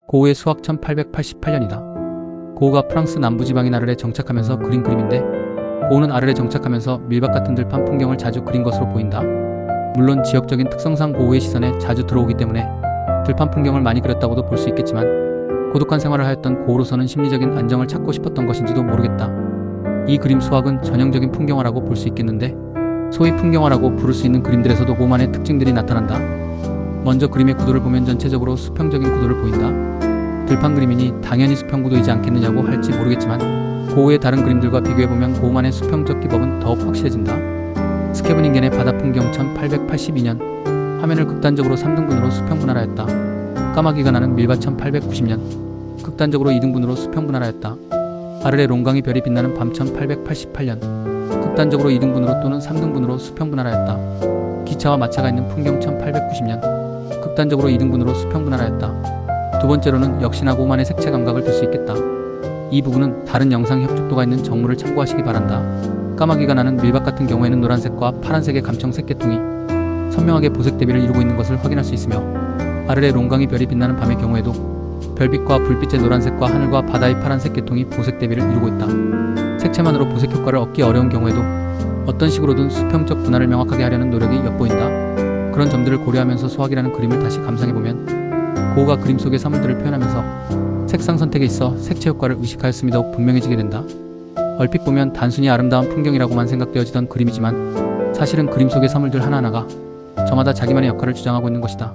고우의 수학 1888년이다. 고우가 프랑스 남부지방인 아르레 정착하면서 그린 그림인데, 고우는 아르레 정착하면서 밀밭 같은 들판 풍경을 자주 그린 것으로 보인다. 물론 지역적인 특성상 고우의 시선에 자주 들어오기 때문에 들판 풍경을 많이 그렸다고도 볼 수 있겠지만, 고독한 생활을 하였던 고우로서는 심리적인 안정을 찾고 싶었던 것인지도 모르겠다. 이 그림 수학은 전형적인 풍경화라고 볼 수 있겠는데, 소위 풍경화라고 부를 수 있는 그림들에서도 고우만의 특징들이 나타난다. 먼저 그림의 구도를 보면 전체적으로 수평적인 구도를 보인다. 들판 그림이니 당연히 수평 구도이지 않겠느냐고 할지 모르겠지만, 고우의 다른 그림들과 비교해보면 고우만의 수평적 기법은 더욱 확실해진다. 스케브닝겐의 바다 풍경 1882년, 화면을 극단적으로 3등분으로 수평분할하였다. 까마귀가 나는 밀밭 1890년, 극단적으로 2등분으로 수평분할하였다. 아르레 롱강이 별이 빛나는 밤 1888년, 극단적으로 2등분으로 또는 3등분으로 수평분할하였다. 기차와 마차가 있는 풍경 1890년, 극단적으로 2등분으로 수평분할하였다. 두 번째로는 역시나 고우만의 색채 감각을 들 수 있겠다. 이 부분은 다른 영상 협족도가 있는 정물을 참고하시기 바란다. 까마귀가 나는 밀밭 같은 경우에는 노란색과 파란색의 감청 색계통이 선명하게 보색 대비를 이루고 있는 것을 확인할 수 있으며, 아르레 롱강이 별이 빛나는 밤의 경우에도 별빛과 불빛의 노란색과 하늘과 바다의 파란색 계통이 보색 대비를 이루고 있다. 색채만으로 보색 효과를 얻기 어려운 경우에도 어떤 식으로든 수평적 분할을 명확하게 하려는 노력이 엿보인다. 그런 점들을 고려하면서 수학이라는 그림을 다시 감상해보면, 고우가 그림 속의 사물들을 표현하면서 색상 선택에 있어 색채 효과를 의식하였음이 더욱 분명해지게 된다. 얼핏 보면 단순히 아름다운 풍경이라고만 생각되어지던 그림이지만, 사실은 그림 속의 사물들 하나하나가 저마다 자기만의 역할을 주장하고 있는 것이다.